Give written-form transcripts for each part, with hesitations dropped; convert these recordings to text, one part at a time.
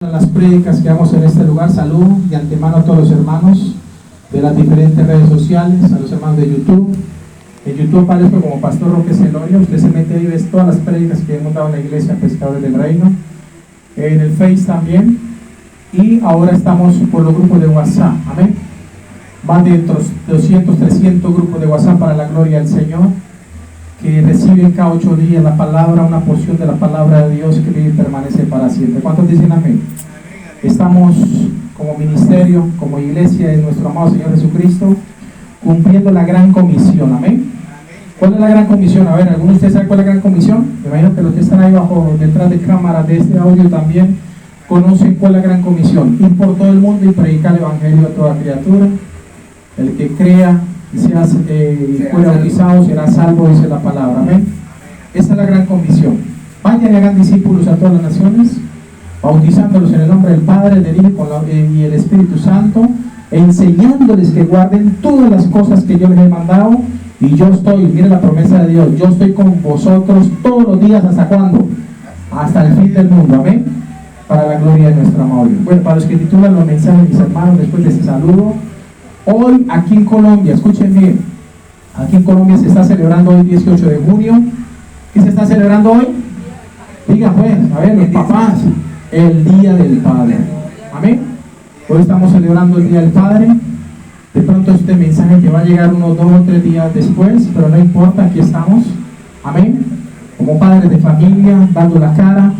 Las prédicas que hagamos en este lugar. Saludo de antemano a todos los hermanos de las diferentes redes sociales, a los hermanos de YouTube. En YouTube aparezco como Pastor Roque Celoria. Usted se mete ahí y ve todas las prédicas que hemos dado en la iglesia Pescadores del Reino. En el Face también. Y ahora estamos por los grupos de WhatsApp. Amén. Más de 200, 300 grupos de WhatsApp para la gloria del Señor, que reciben cada 8 días la palabra, una porción de la palabra de Dios que vive y permanece para siempre. ¿Cuántos dicen amén? Estamos como ministerio, como iglesia de nuestro amado Señor Jesucristo, cumpliendo la gran comisión. Amén. ¿Cuál es la gran comisión? A ver, ¿alguno de ustedes sabe cuál es la gran comisión? Me imagino que los que están ahí abajo, detrás de cámara de este audio también, conocen cuál es la gran comisión. Ir por todo el mundo y predicar el evangelio a toda criatura. El que crea y sea fuera bautizado será salvo, dice la palabra. Amén. Esa es la gran comisión. Vayan y hagan discípulos a todas las naciones, bautizándolos en el nombre del Padre, del Hijo y el Espíritu Santo, enseñándoles que guarden todas las cosas que yo les he mandado. Y yo estoy, mire la promesa de Dios, yo estoy con vosotros todos los días. ¿Hasta cuándo? Hasta el fin del mundo. Amén. Para la gloria de nuestro amado Dios. Bueno, para los que titulan los mensajes, mis hermanos, después de ese saludo, hoy aquí en Colombia, escuchen bien, aquí en Colombia se está celebrando hoy 18 de junio. ¿Qué se está celebrando hoy? Diga pues, a ver, los papás, el Día del Padre. Amén. Hoy estamos celebrando el Día del Padre. De pronto este mensaje que va a llegar unos 2 o 3 días después, pero no importa, aquí estamos. Amén. Como padres de familia, dando la cara,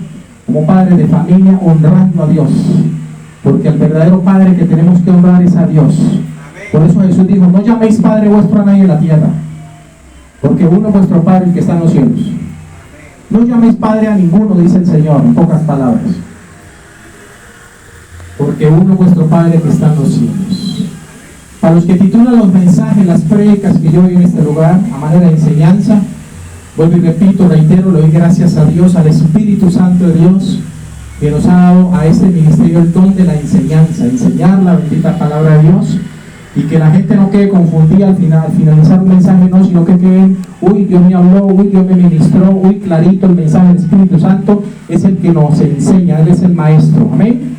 como padres de familia, honrando a Dios. Porque el verdadero Padre que tenemos que honrar es a Dios. Por eso Jesús dijo: no llaméis Padre vuestro a nadie en la tierra, porque uno es vuestro Padre, el que está en los cielos. No llaméis Padre a ninguno, dice el Señor, en pocas palabras, porque uno es vuestro Padre que está en los cielos. Para los que titulan los mensajes, las prédicas que yo doy en este lugar, a manera de enseñanza, vuelvo y repito, reitero, le doy gracias a Dios, al Espíritu Santo de Dios, que nos ha dado a este ministerio el don de la enseñanza, enseñar la bendita palabra de Dios. Y que la gente no quede confundida al finalizar un mensaje, no, sino que queden: uy, Dios me habló, uy, Dios me ministró, uy, clarito el mensaje del Espíritu Santo. Es el que nos enseña, Él es el maestro. Amén.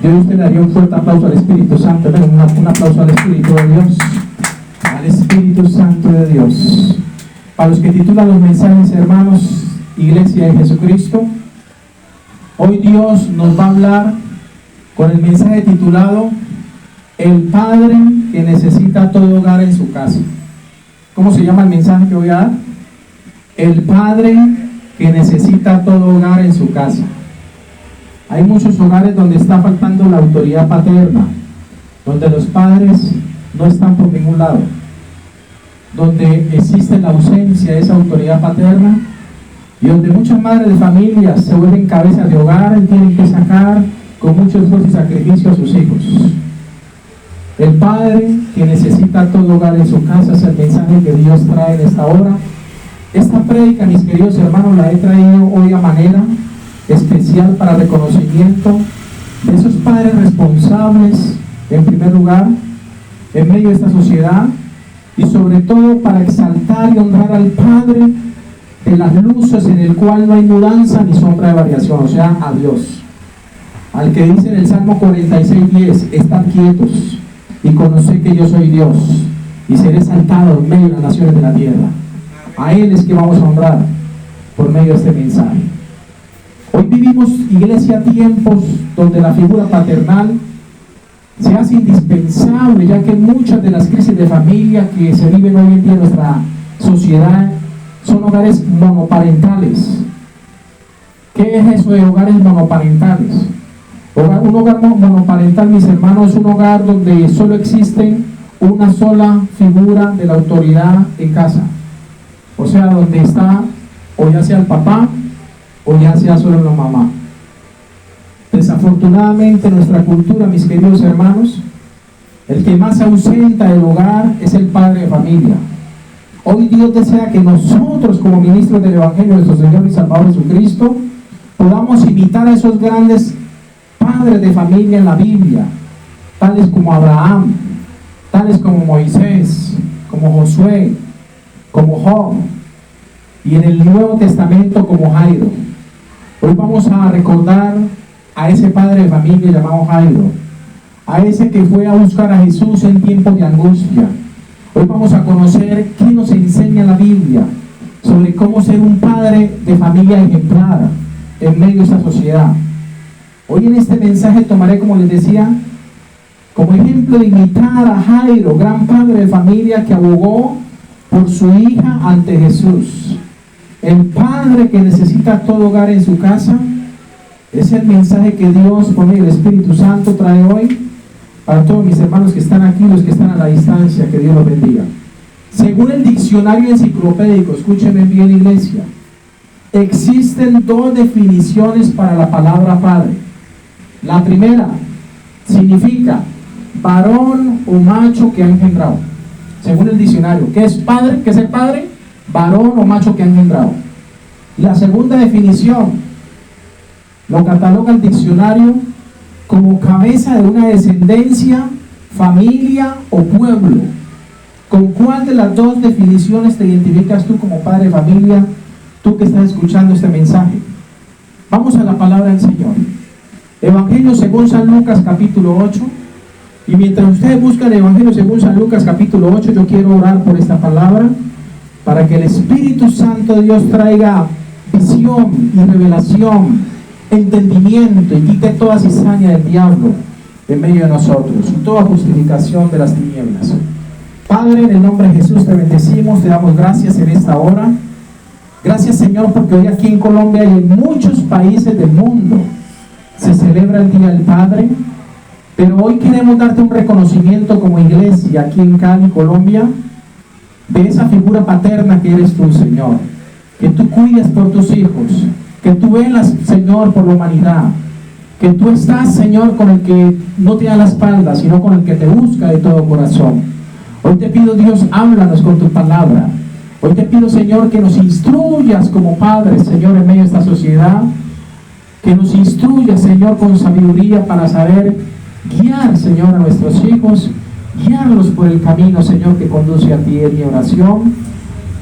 Yo a usted le daría un fuerte aplauso al Espíritu Santo. Un aplauso al Espíritu de Dios, al Espíritu Santo de Dios. Para los que titulan los mensajes, hermanos, Iglesia de Jesucristo, hoy Dios nos va a hablar con el mensaje titulado: el Padre que necesita todo hogar en su casa. ¿Cómo se llama el mensaje que voy a dar? El Padre que necesita todo hogar en su casa. Hay muchos hogares donde está faltando la autoridad paterna, donde los padres no están por ningún lado, donde existe la ausencia de esa autoridad paterna, y donde muchas madres de familias se vuelven cabezas de hogar y tienen que sacar con mucho esfuerzo y sacrificio a sus hijos. El Padre que necesita todo hogar en su casa es el mensaje que Dios trae en esta hora. Esta prédica, mis queridos hermanos, la he traído hoy a manera especial para reconocimiento de esos padres responsables, en primer lugar, en medio de esta sociedad, y sobre todo para exaltar y honrar al Padre de las luces, en el cual no hay mudanza ni sombra de variación, o sea, a Dios. Al que dice en el Salmo 46:10: estad quietos y conoced que yo soy Dios, y seré exaltado en medio de las naciones de la tierra. A Él es que vamos a honrar por medio de este mensaje. Hoy vivimos, iglesia, tiempos donde la figura paternal se hace indispensable, ya que muchas de las crisis de familia que se viven hoy en día en nuestra sociedad son hogares monoparentales. ¿Qué es eso de hogares monoparentales? Un hogar monoparental, mis hermanos, es un hogar donde solo existen una sola figura de la autoridad en casa. O sea, donde está o ya sea el papá o ya sea solo la mamá. Desafortunadamente en nuestra cultura, mis queridos hermanos, el que más se ausenta del hogar es el padre de familia. Hoy Dios desea que nosotros, como ministros del Evangelio de nuestro Señor y Salvador Jesucristo, podamos imitar a esos grandes padres de familia en la Biblia, tales como Abraham, tales como Moisés, como Josué, como Job, y en el Nuevo Testamento como Jairo. Hoy vamos a recordar a ese padre de familia llamado Jairo, a ese que fue a buscar a Jesús en tiempos de angustia. Hoy vamos a conocer qué nos enseña la Biblia sobre cómo ser un padre de familia ejemplar en medio de esta sociedad. Hoy en este mensaje tomaré, como les decía, como ejemplo de imitar a Jairo, gran padre de familia que abogó por su hija ante Jesús. El padre que necesita todo hogar en su casa. Es el mensaje que Dios, por medio del Espíritu Santo, trae hoy para todos mis hermanos que están aquí, los que están a la distancia. Que Dios los bendiga. Según el diccionario enciclopédico, escúchenme bien, iglesia, existen dos definiciones para la palabra padre. La primera significa varón o macho que ha engendrado. Según el diccionario, ¿qué es padre? ¿Qué es el padre? Varón o macho que ha engendrado. La segunda definición lo cataloga el diccionario como cabeza de una descendencia, familia o pueblo. ¿Con cuál de las dos definiciones te identificas tú como padre de familia, tú que estás escuchando este mensaje? Vamos a la palabra del Señor. Evangelio según San Lucas capítulo 8. Y mientras ustedes buscan el Evangelio según San Lucas capítulo 8, yo quiero orar por esta palabra para que el Espíritu Santo de Dios traiga visión y revelación, entendimiento, y quite toda cizaña del diablo en medio de nosotros y toda justificación de las tinieblas. Padre, en el nombre de Jesús te bendecimos, te damos gracias en esta hora. Gracias, Señor, porque hoy aquí en Colombia y en muchos países del mundo se celebra el Día del Padre, pero hoy queremos darte un reconocimiento como iglesia aquí en Cali, Colombia, de esa figura paterna que eres tú, Señor, que tú cuidas por tus hijos, que tú velas, Señor, por la humanidad, que tú estás, Señor, con el que no te da la espalda, sino con el que te busca de todo corazón. Hoy te pido, Dios, háblanos con tu palabra. Hoy te pido, Señor, que nos instruyas como padres, Señor, en medio de esta sociedad, que nos instruyas, Señor, con sabiduría para saber guiar, Señor, a nuestros hijos, guiarlos por el camino, Señor, que conduce a ti, en mi oración,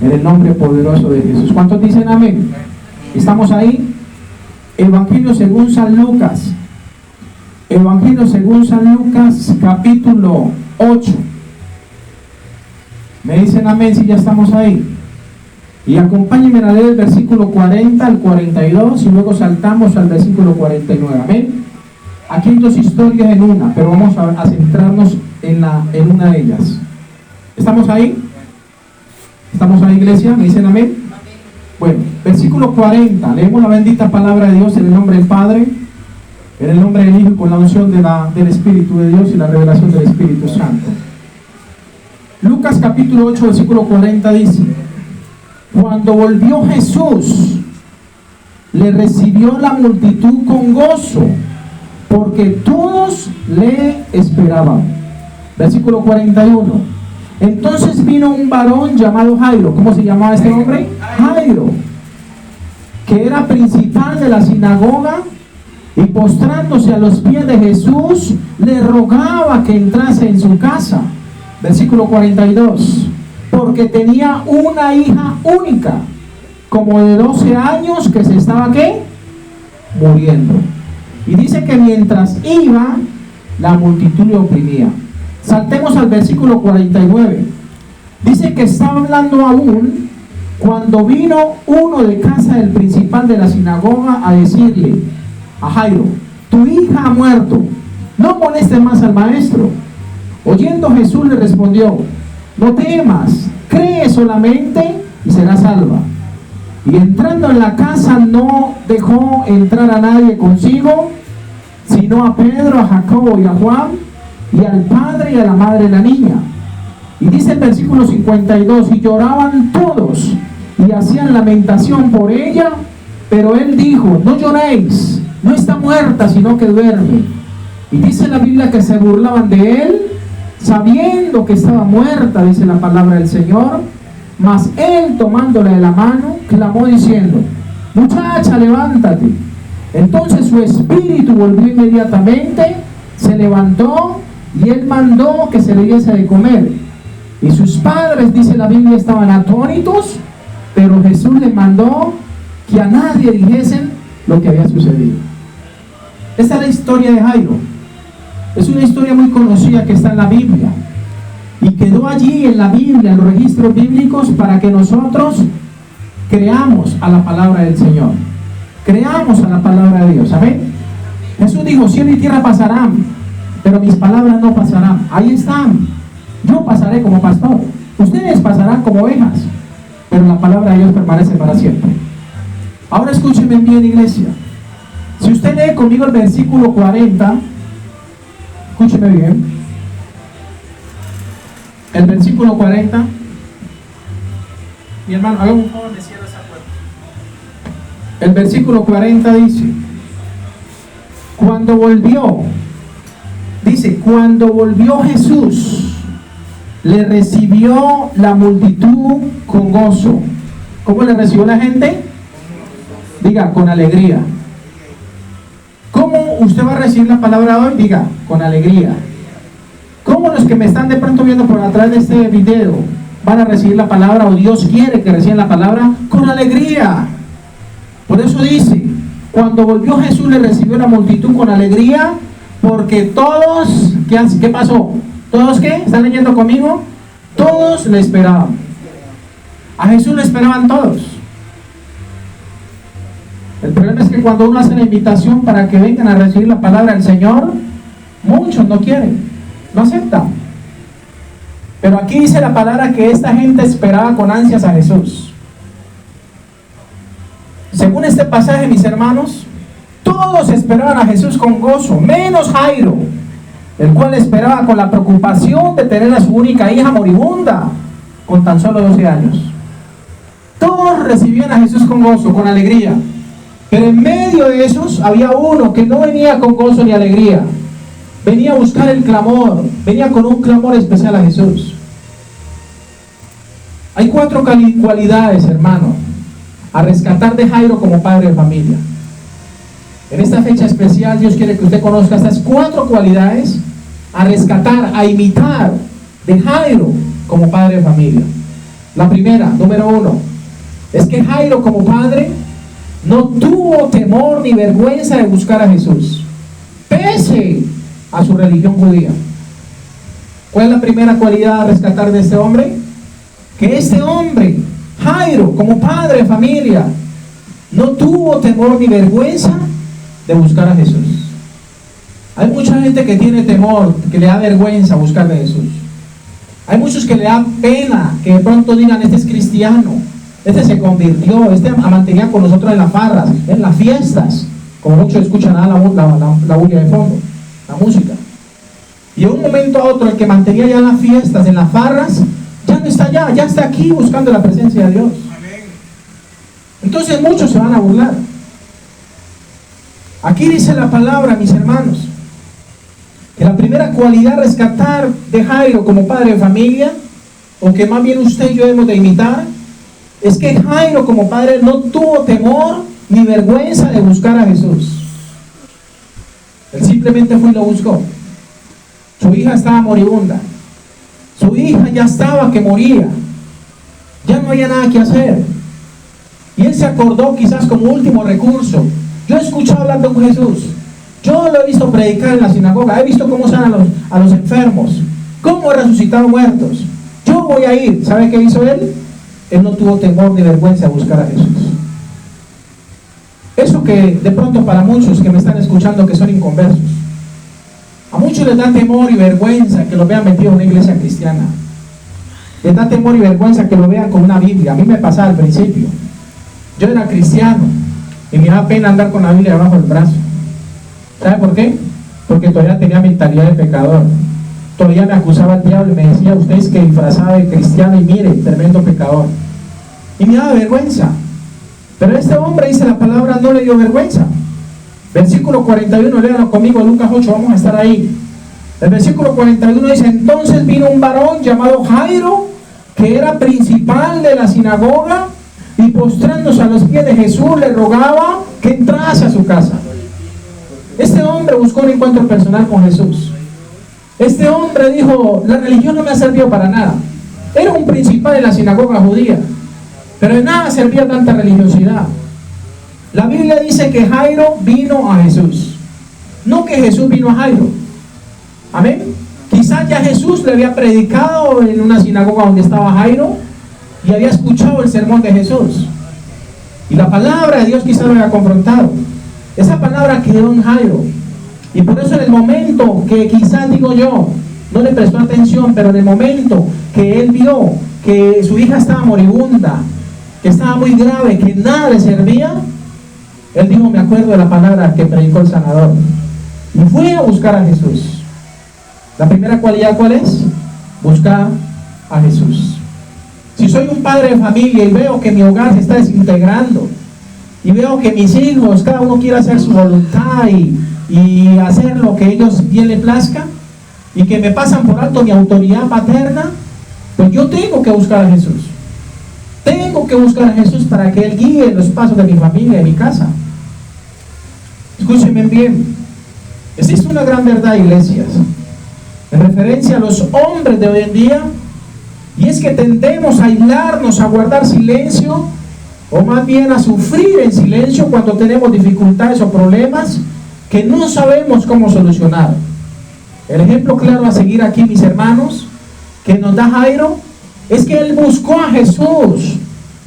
en el nombre poderoso de Jesús. ¿Cuántos dicen amén? ¿Estamos ahí? Evangelio según San Lucas. Evangelio según San Lucas, capítulo 8. Me dicen amén si ya estamos ahí. Y acompáñenme a leer el versículo 40 al 42 y luego saltamos al versículo 49. Amén. Aquí hay dos historias en una, pero vamos a centrarnos en una de ellas. ¿Estamos ahí? ¿Estamos ahí, iglesia? ¿Me dicen amén? Bueno, versículo 40, leemos la bendita palabra de Dios en el nombre del Padre, en el nombre del Hijo y con la unción del Espíritu de Dios y la revelación del Espíritu Santo. Lucas capítulo 8, versículo 40 dice: cuando volvió Jesús, le recibió la multitud con gozo, porque todos le esperaban. Versículo 41. Entonces vino un varón llamado Jairo. ¿Cómo se llamaba este hombre? Jairo, que era principal de la sinagoga, y postrándose a los pies de Jesús, le rogaba que entrase en su casa. Versículo 42. Porque tenía una hija única, como de 12 años, que se estaba, ¿qué? Muriendo. Y dice que mientras iba, la multitud le oprimía. Saltemos al versículo 49. Dice que estaba hablando aún cuando vino uno de casa del principal de la sinagoga a decirle a Jairo: tu hija ha muerto, no molestes más al maestro. Oyendo, Jesús le respondió: no temas, cree solamente y serás salva. Y entrando en la casa no dejó entrar a nadie consigo, sino a Pedro, a Jacobo y a Juan, y al padre y a la madre de la niña. Y dice el versículo 52: y lloraban todos y hacían lamentación por ella, pero él dijo: no lloréis, no está muerta, sino que duerme. Y dice la Biblia que se burlaban de él, sabiendo que estaba muerta, dice la palabra del Señor. Mas él, tomándola de la mano, clamó diciendo: muchacha, levántate. Entonces su espíritu volvió inmediatamente, se levantó, y él mandó que se le diese de comer. Y sus padres, dice la Biblia, estaban atónitos, pero Jesús les mandó que a nadie dijesen lo que había sucedido. Esta es la historia de Jairo. Es una historia muy conocida que está en la Biblia. Y quedó allí en la Biblia, en los registros bíblicos, para que nosotros creamos a la palabra del Señor. Creamos a la palabra de Dios. ¿Amén? Jesús dijo, cielo y tierra pasarán, pero mis palabras no pasarán. Ahí están. Yo pasaré como pastor. Ustedes pasarán como ovejas, pero la palabra de Dios permanece para siempre. Ahora escúchenme bien, iglesia. Si usted lee conmigo el versículo 40, escúcheme bien. El versículo 40. Mi hermano, haga un favor, me cierra esa puerta. El versículo 40 dice, cuando volvió Jesús, le recibió la multitud con gozo. ¿Cómo le recibió la gente? Diga, con alegría. ¿Cómo usted va a recibir la palabra hoy? Diga, con alegría. ¿Cómo los que me están de pronto viendo por atrás de este video van a recibir la palabra, o Dios quiere que reciban la palabra? Con alegría. Por eso dice, cuando volvió Jesús le recibió la multitud con alegría, porque todos, ¿qué pasó? ¿Todos qué? ¿Están leyendo conmigo? Todos le esperaban. A Jesús le esperaban todos. El problema es que cuando uno hace la invitación para que vengan a recibir la palabra del Señor, muchos no quieren, no aceptan. Pero aquí dice la palabra que esta gente esperaba con ansias a Jesús. Según este pasaje, mis hermanos, todos esperaban a Jesús con gozo, menos Jairo, el cual esperaba con la preocupación de tener a su única hija moribunda, con tan solo 12 años. Todos recibían a Jesús con gozo, con alegría. Pero en medio de esos había uno que no venía con gozo ni alegría. Venía a buscar el clamor, venía con un clamor especial a Jesús. Hay 4 cualidades, hermano, a rescatar de Jairo como padre de familia. En esta fecha especial, Dios quiere que usted conozca estas 4 cualidades a rescatar, a imitar de Jairo como padre de familia. La primera, número 1, es que Jairo como padre no tuvo temor ni vergüenza de buscar a Jesús, pese a su religión judía. ¿Cuál es la primera cualidad a rescatar de este hombre? Que este hombre, Jairo, como padre de familia, no tuvo temor ni vergüenza de buscar a Jesús. Hay mucha gente que tiene temor, que le da vergüenza buscar a Jesús. Hay muchos que le da pena que de pronto digan, este es cristiano, este se convirtió, este mantenía con nosotros en las farras, en las fiestas, como muchos escuchan la bulla de fondo, la música. Y de un momento a otro, el que mantenía ya en las fiestas, en las farras, ya no está allá, ya está aquí buscando la presencia de Dios. Entonces muchos se van a burlar. Aquí dice la palabra, mis hermanos, que la primera cualidad a rescatar de Jairo como padre de familia, o que más bien usted y yo debemos de imitar, es que Jairo como padre no tuvo temor ni vergüenza de buscar a Jesús. Él simplemente fue y lo buscó. Su hija estaba moribunda, su hija ya estaba que moría, ya no había nada que hacer, y él se acordó quizás como último recurso. Yo he escuchado hablar de un Jesús, yo lo he visto predicar en la sinagoga, he visto cómo sanan a los enfermos, cómo ha resucitado muertos, yo voy a ir. ¿Sabe qué hizo él? Él no tuvo temor ni vergüenza de buscar a Jesús. Eso que de pronto para muchos que me están escuchando que son inconversos, a muchos les da temor y vergüenza que lo vean metido en una iglesia cristiana. Les da temor y vergüenza que lo vean con una Biblia. A mí me pasaba al principio. Yo era cristiano y me daba pena andar con la Biblia debajo del brazo. ¿Sabe por qué? Porque todavía tenía mentalidad de pecador. Todavía me acusaba el diablo y me decía, usted es que disfrazado de cristiano y mire, tremendo pecador. Y me daba vergüenza. Pero este hombre, dice la palabra, no le dio vergüenza. Versículo 41, léanlo conmigo, Lucas 8, vamos a estar ahí. El versículo 41 dice, entonces vino un varón llamado Jairo, que era principal de la sinagoga, y postrándose a los pies de Jesús le rogaba que entrase a su casa. Este hombre buscó un encuentro personal con Jesús. Este hombre dijo, la religión no me ha servido para nada. Era un principal de la sinagoga judía, pero de nada servía tanta religiosidad. La Biblia dice que Jairo vino a Jesús. No que Jesús vino a Jairo. Amén. Quizás ya Jesús le había predicado en una sinagoga donde estaba Jairo y había escuchado el sermón de Jesús. Y la palabra de Dios quizás lo había confrontado. Esa palabra quedó en Jairo. Y por eso en el momento que quizás, digo yo, no le prestó atención, pero en el momento que él vio que su hija estaba moribunda, que estaba muy grave, que nada le servía, él dijo, me acuerdo de la palabra que predicó el sanador. Y fue a buscar a Jesús. La primera cualidad, ¿cuál es? Buscar a Jesús. Si soy un padre de familia y veo que mi hogar se está desintegrando, y veo que mis hijos, cada uno quiere hacer su voluntad y hacer lo que ellos bien le plazca, y que me pasan por alto mi autoridad paterna, pues yo tengo que buscar a Jesús. Tengo que buscar a Jesús para que Él guíe los pasos de mi familia y mi casa. Escúchenme bien. Existe una gran verdad, iglesias, en referencia a los hombres de hoy en día, y es que tendemos a aislarnos, a guardar silencio, o más bien a sufrir en silencio cuando tenemos dificultades o problemas que no sabemos cómo solucionar. El ejemplo claro a seguir aquí, mis hermanos, que nos da Jairo, es que él buscó a Jesús,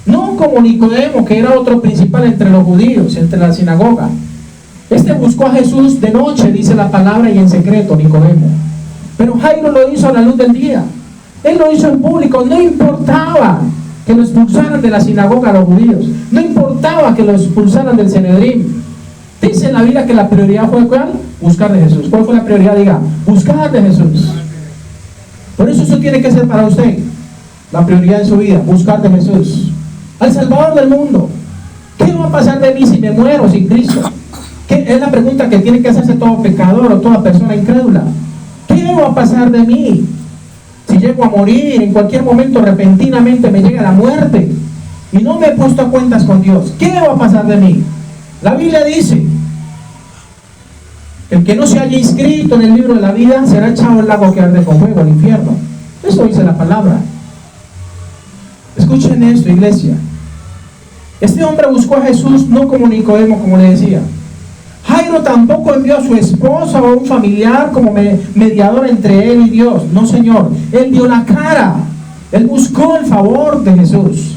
no como Nicodemo, que era otro principal entre los judíos, entre la sinagoga. Este buscó a Jesús de noche, dice la palabra, y en secreto, Nicodemo. Pero Jairo lo hizo a la luz del día. Él lo hizo en público. No importaba que lo expulsaran de la sinagoga a los judíos. No importaba que lo expulsaran del Sanedrín. Dice en la Biblia que la prioridad fue ¿cuál? Buscar de Jesús. ¿Cuál fue la prioridad? Diga, buscar de Jesús. Por eso tiene que ser para usted la prioridad de su vida, buscar de Jesús, al Salvador del mundo. ¿Qué va a pasar de mí si me muero sin Cristo? Es la pregunta que tiene que hacerse todo pecador o toda persona incrédula. ¿Qué va a pasar de mí si llego a morir en cualquier momento, repentinamente me llega la muerte y no me he puesto a cuentas con Dios? ¿Qué va a pasar de mí? La Biblia dice: el que no se haya inscrito en el libro de la vida será echado al lago que arde con fuego, al infierno. Eso dice la palabra. Escuchen esto, iglesia. Este hombre buscó a Jesús no como Nicodemo, como le decía. Jairo tampoco envió a su esposa o a un familiar como mediador entre él y Dios. No, Señor. Él dio la cara. Él buscó el favor de Jesús.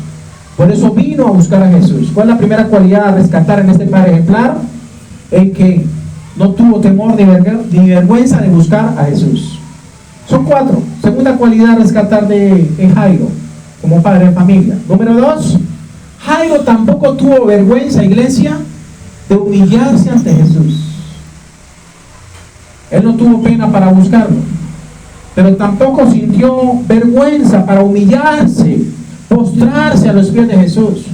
Por eso vino a buscar a Jesús. ¿Cuál es la primera cualidad a rescatar en este padre ejemplar? El que no tuvo temor ni vergüenza de buscar a Jesús. Son 4. Segunda cualidad a rescatar en Jairo, como padre de familia. Número 2, Jairo tampoco tuvo vergüenza, iglesia, de humillarse ante Jesús. Él no tuvo pena para buscarlo, pero tampoco sintió vergüenza para humillarse, postrarse a los pies de Jesús.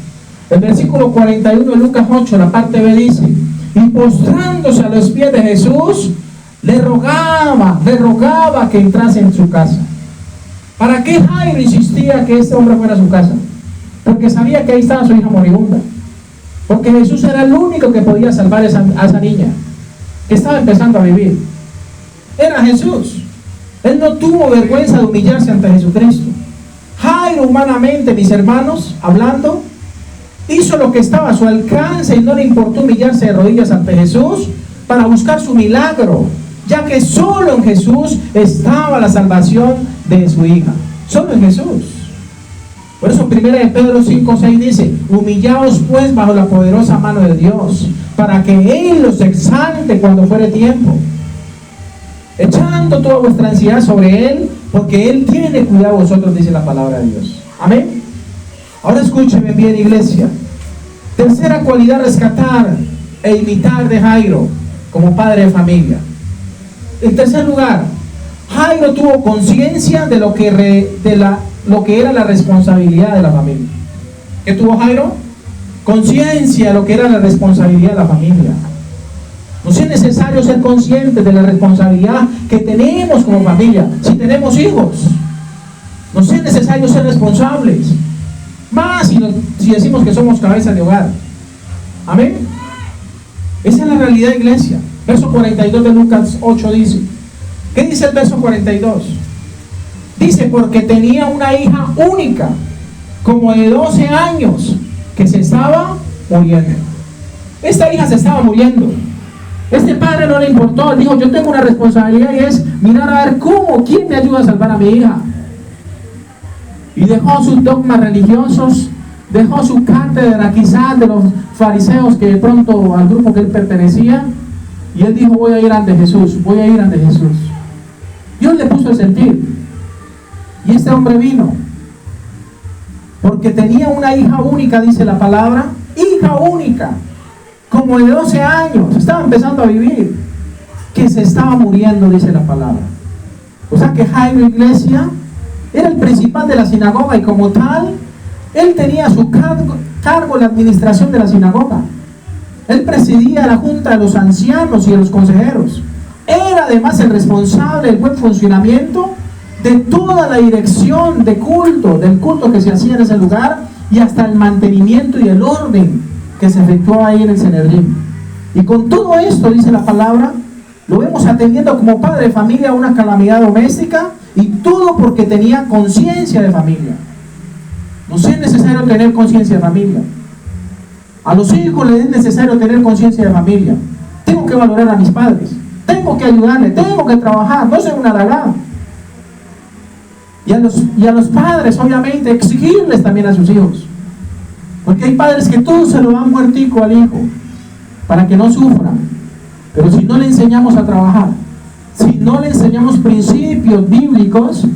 El versículo 41 de Lucas 8, la parte B, dice: y postrándose a los pies de Jesús, le rogaba que entrase en su casa. ¿Para qué Jairo insistía que este hombre fuera a su casa? Porque sabía que ahí estaba su hija moribunda. Porque Jesús era el único que podía salvar a esa niña que estaba empezando a vivir. Era Jesús. Él no tuvo vergüenza de humillarse ante Jesucristo. Jairo, humanamente, mis hermanos, hablando, hizo lo que estaba a su alcance y no le importó humillarse de rodillas ante Jesús para buscar su milagro, ya que solo en Jesús estaba la salvación de su hija. Solo en Jesús. Por eso 1 Pedro 5:6 dice: humillaos pues bajo la poderosa mano de Dios, para que Él los exalte cuando fuere tiempo, echando toda vuestra ansiedad sobre Él, porque Él tiene cuidado de vosotros, dice la palabra de Dios. Amén. Ahora escúcheme bien, iglesia. Tercera cualidad a rescatar e imitar de Jairo como padre de familia. En tercer lugar, Jairo tuvo conciencia de lo que era la responsabilidad de la familia. ¿Qué tuvo Jairo? Conciencia de lo que era la responsabilidad de la familia. No es necesario ser conscientes de la responsabilidad que tenemos como familia. Si tenemos hijos, no es necesario ser responsables. Más si decimos que somos cabeza de hogar. Amén. Esa es la realidad, iglesia. Verso 42 de Lucas 8 dice: ¿qué dice el verso 42? Dice: porque tenía una hija única, como de 12 años, que se estaba muriendo. Esta hija se estaba muriendo. Este padre no le importó, él dijo, yo tengo una responsabilidad y es mirar a ver quién me ayuda a salvar a mi hija. Y dejó sus dogmas religiosos, dejó su cátedra quizás de los fariseos que de pronto al grupo que él pertenecía, y él dijo, voy a ir ante Jesús, voy a ir ante Jesús. Dios le puso el sentir, y este hombre vino, porque tenía una hija única, dice la palabra, hija única, como de 12 años, estaba empezando a vivir, que se estaba muriendo, dice la palabra. O sea que Jairo, iglesia, era el principal de la sinagoga, y como tal, él tenía a su cargo la administración de la sinagoga. Él presidía la junta de los ancianos y de los consejeros. Era además el responsable del buen funcionamiento de toda la dirección de culto, del culto que se hacía en ese lugar, y hasta el mantenimiento y el orden que se efectuó ahí en el Sanedrín. Y con todo esto, dice la palabra, lo vemos atendiendo como padre de familia a una calamidad doméstica, y todo porque tenía conciencia de familia. No es necesario tener conciencia de familia. A los hijos les es necesario tener conciencia de familia. Tengo que valorar a mis padres, tengo que ayudarles, tengo que trabajar, no soy una halagada. Y a los padres, obviamente, exigirles también a sus hijos. Porque hay padres que todos se lo dan muertico al hijo para que no sufra. Pero si no le enseñamos a trabajar, si no le enseñamos principios bíblicos,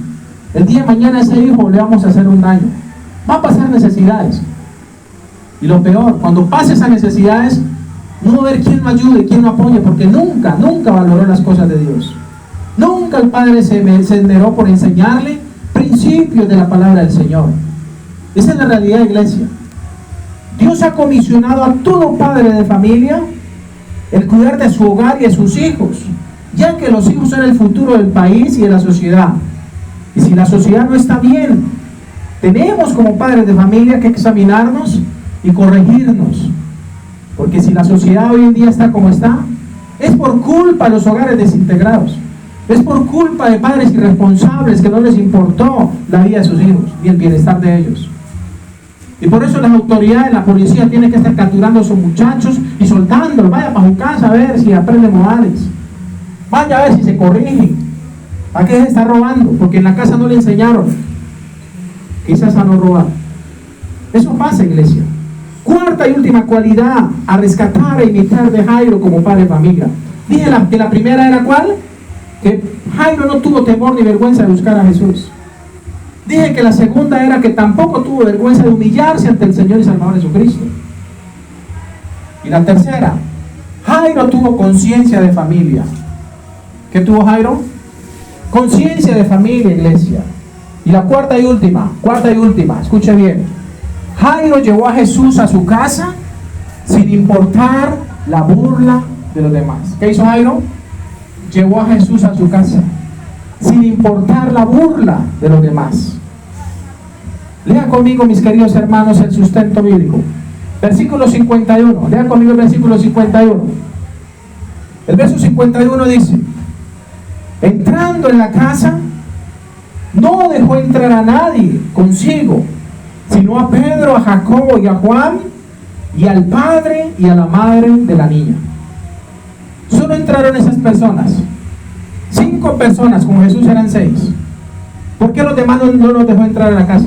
el día de mañana a ese hijo le vamos a hacer un daño. Va a pasar necesidades. Y lo peor, cuando pase esas necesidades, no va a haber quien lo ayude, quien lo apoye, porque nunca valoró las cosas de Dios. Nunca el padre se enderó por enseñarle principios de la palabra del Señor. Esa es la realidad, iglesia. Dios ha comisionado a todo padre de familia el cuidar de su hogar y de sus hijos, ya que los hijos son el futuro del país y de la sociedad. Y si la sociedad no está bien, tenemos como padres de familia que examinarnos y corregirnos. Porque si la sociedad hoy en día está como está, es por culpa de los hogares desintegrados. Es por culpa de padres irresponsables que no les importó la vida de sus hijos y el bienestar de ellos. Y por eso las autoridades, la policía tiene que estar capturando a esos muchachos y soltándolos. Vaya para su casa a ver si aprende modales. Vaya a ver si se corrigen. ¿A qué se está robando? Porque en la casa no le enseñaron quizás a no robar. Eso pasa, iglesia. Cuarta y última cualidad a rescatar e imitar de Jairo como padre de familia. Dije que la primera era ¿cuál? Que Jairo no tuvo temor ni vergüenza de buscar a Jesús. Dije que la segunda era que tampoco tuvo vergüenza de humillarse ante el Señor y Salvador Jesucristo. Y la tercera, Jairo tuvo conciencia de familia. ¿Qué tuvo Jairo? Conciencia de familia, iglesia. Y la cuarta y última, escuche bien. Jairo llevó a Jesús a su casa sin importar la burla de los demás. ¿Qué hizo Jairo? Llevó a Jesús a su casa sin importar la burla de los demás. Lea conmigo, mis queridos hermanos, el sustento bíblico. Versículo 51. Lea conmigo el versículo 51. El verso 51 dice: entrando en la casa, no dejó entrar a nadie consigo, sino a Pedro, a Jacobo y a Juan, y al padre y a la madre de la niña. Solo entraron esas personas. 5 personas, con Jesús eran 6. ¿Por qué los demás no los dejó entrar a la casa?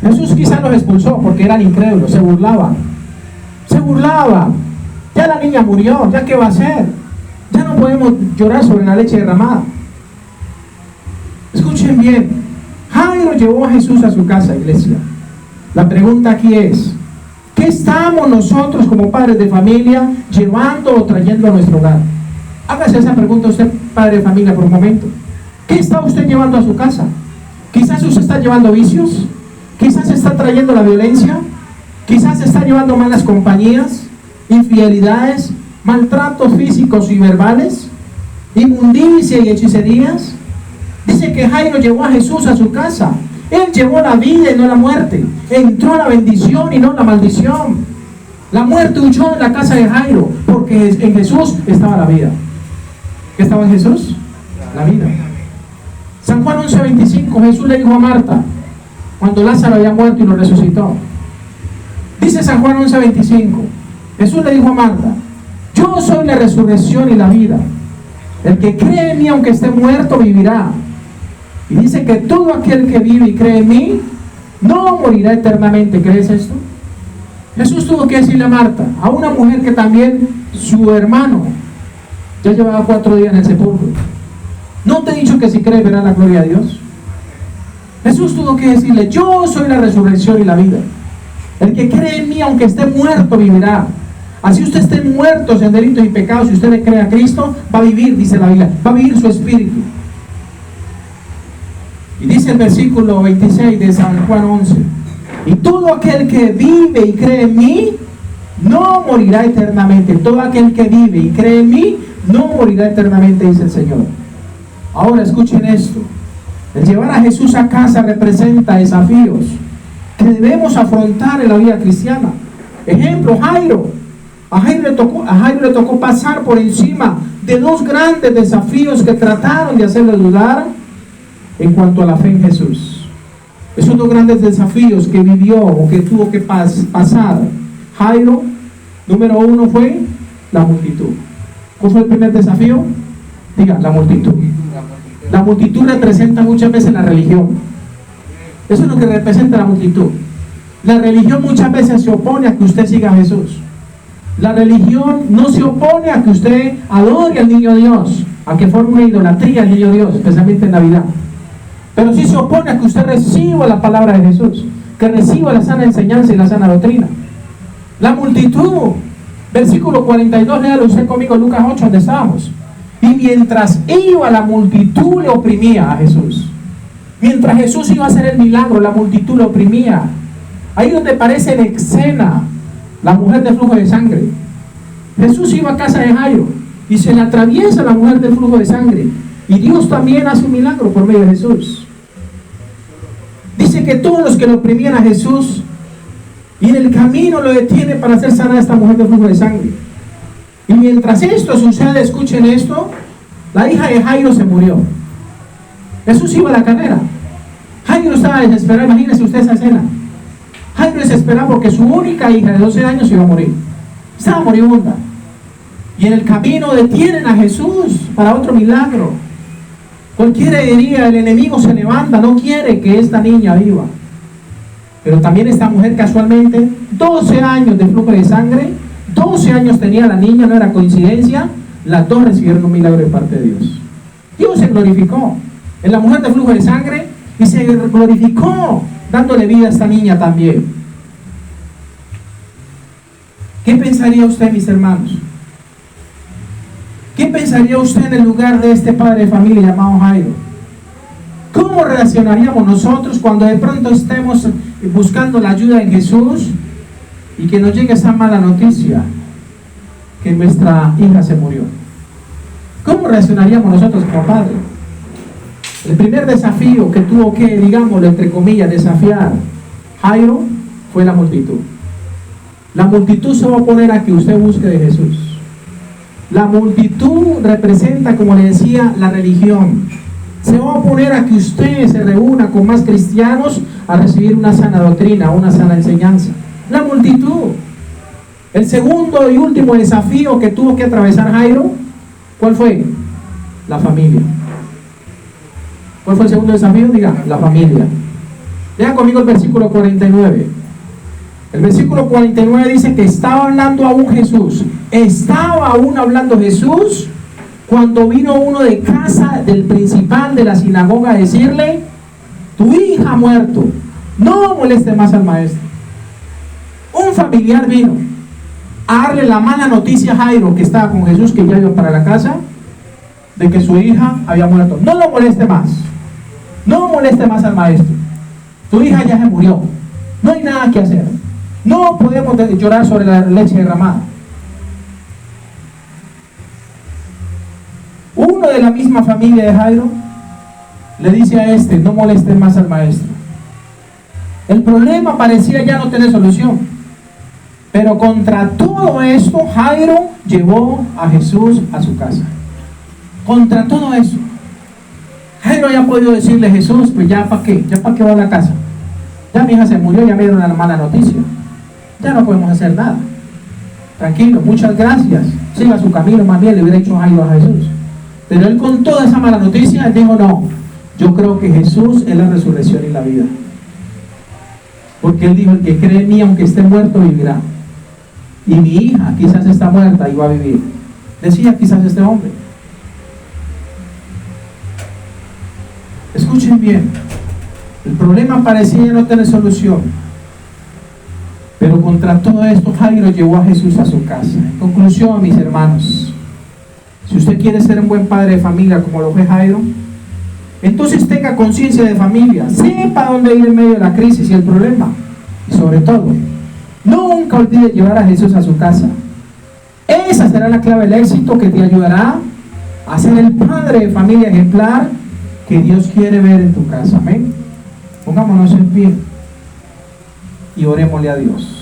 Jesús quizás los expulsó porque eran incrédulos, se burlaban. Ya la niña murió, ¿ya qué va a hacer? Ya no podemos llorar sobre la leche derramada. Escuchen bien, Jairo llevó a Jesús a su casa, iglesia. La pregunta aquí es: ¿qué estamos nosotros como padres de familia llevando o trayendo a nuestro hogar? Hágase esa pregunta usted, padre de familia, por un momento. ¿Qué está usted llevando a su casa? Quizás usted está llevando vicios, quizás está trayendo la violencia, quizás está llevando malas compañías, infidelidades, maltratos físicos y verbales, inmundicia y hechicerías. Dice que Jairo llevó a Jesús a su casa. Él llevó la vida y no la muerte. Entró la bendición y no la maldición. La muerte huyó en la casa de Jairo, porque en Jesús estaba la vida. ¿Qué estaba en Jesús? La vida. San Juan 11:25, Jesús le dijo a Marta, cuando Lázaro había muerto y lo resucitó. Dice San Juan 11:25, Jesús le dijo a Marta: yo soy la resurrección y la vida. El que cree en mí, aunque esté muerto, vivirá. Y dice que todo aquel que vive y cree en mí, no morirá eternamente. ¿Crees esto? Jesús tuvo que decirle a Marta, a una mujer que también su hermano ya llevaba 4 días en el sepulcro: ¿no te he dicho que si crees verás la gloria de Dios? Jesús tuvo que decirle, yo soy la resurrección y la vida. El que cree en mí, aunque esté muerto, vivirá. Así usted esté muerto en delitos y pecados, si usted le cree a Cristo, va a vivir, dice la Biblia, va a vivir su espíritu. Y dice el versículo 26 de San Juan 11, y todo aquel que vive y cree en mí, no morirá eternamente. Todo aquel que vive y cree en mí, no morirá eternamente, dice el Señor. Ahora escuchen esto. El llevar a Jesús a casa representa desafíos que debemos afrontar en la vida cristiana. Ejemplo, Jairo. A Jairo le tocó pasar por encima de 2 grandes desafíos que trataron de hacerle dudar en cuanto a la fe en Jesús. Esos 2 grandes desafíos que vivió o que tuvo que pasar Jairo, número 1 fue la multitud. ¿Cuál fue el primer desafío? Diga, la multitud. La multitud representa muchas veces la religión. Eso es lo que representa la multitud. La religión muchas veces se opone a que usted siga a Jesús. La religión no se opone a que usted adore al niño Dios, a que forme una idolatría al niño Dios, especialmente en Navidad. Pero sí se opone a que usted reciba la palabra de Jesús, que reciba la sana enseñanza y la sana doctrina. La multitud, versículo 42, léalo usted conmigo, Lucas 8, donde estábamos. Y mientras iba, la multitud le oprimía a Jesús. Mientras Jesús iba a hacer el milagro, la multitud le oprimía. Ahí donde aparece en escena la mujer de flujo de sangre. Jesús iba a casa de Jairo y se le atraviesa la mujer del flujo de sangre. Y Dios también hace un milagro por medio de Jesús. Dice que todos los que lo oprimían a Jesús, y en el camino lo detiene para hacer sanar a esta mujer de flujo de sangre. Y mientras esto sucede, escuchen esto, la hija de Jairo se murió. Jesús iba a la carrera. Jairo estaba desesperado. Imagínense usted esa escena. Jairo desesperado porque su única hija de 12 años iba a morir. Estaba moribunda. Y en el camino detienen a Jesús para otro milagro. Cualquiera diría, el enemigo se levanta, no quiere que esta niña viva. Pero también esta mujer casualmente, 12 años de flujo de sangre, 12 años tenía la niña, no era coincidencia, las 2 recibieron un milagro de parte de Dios. Dios se glorificó en la mujer de flujo de sangre y se glorificó dándole vida a esta niña también. ¿Qué pensaría usted, mis hermanos? ¿Qué pensaría usted en el lugar de este padre de familia llamado Jairo? ¿Cómo reaccionaríamos nosotros cuando de pronto estemos buscando la ayuda en Jesús y que nos llegue esa mala noticia que nuestra hija se murió? ¿Cómo reaccionaríamos nosotros como padre? El primer desafío que tuvo que, digámoslo entre comillas, desafiar Jairo fue la multitud. La multitud se va a oponer a que usted busque de Jesús. La multitud representa, como le decía, la religión. Se va a oponer a que usted se reúna con más cristianos a recibir una sana doctrina, una sana enseñanza. La multitud. El segundo y último desafío que tuvo que atravesar Jairo, ¿cuál fue? La familia. ¿Cuál fue el segundo desafío? Diga, la familia. Lea conmigo el versículo 49. El versículo 49 dice que estaba hablando aún Jesús. Estaba aún hablando Jesús cuando vino uno de casa del principal de la sinagoga a decirle: tu hija ha muerto, no moleste más al maestro. Un familiar vino a darle la mala noticia a Jairo, que estaba con Jesús, que ya iba para la casa, de que su hija había muerto. No lo moleste más, no moleste más al maestro. Tu hija ya se murió, no hay nada que hacer. No podemos llorar sobre la leche derramada. Uno de la misma familia de Jairo le dice a este: no moleste más al maestro. El problema parecía ya no tener solución, pero contra todo esto Jairo llevó a Jesús a su casa. Contra todo eso, Jairo había podido decirle a Jesús: pues ya para qué va a la casa, ya mi hija se murió, ya me dieron una mala noticia, ya no podemos hacer nada. tranquilo, muchas gracias, siga su camino, más bien le hubiera dicho Jairo a Jesús. Pero él, con toda esa mala noticia, él dijo: no, yo creo que Jesús es la resurrección y la vida. Porque él dijo: el que cree en mí, aunque esté muerto, vivirá. Y mi hija quizás está muerta y va a vivir. Decía quizás este hombre. Escuchen bien, el problema parecía no tener solución, pero contra todo esto Jairo llevó a Jesús a su casa. En conclusión, mis hermanos, si usted quiere ser un buen padre de familia como lo fue Jairo, entonces tenga conciencia de familia, sepa dónde ir en medio de la crisis y el problema, y sobre todo, nunca olvide llevar a Jesús a su casa. Esa será la clave del éxito que te ayudará a ser el padre de familia ejemplar que Dios quiere ver en tu casa. Amén. Pongámonos en pie y orémosle a Dios.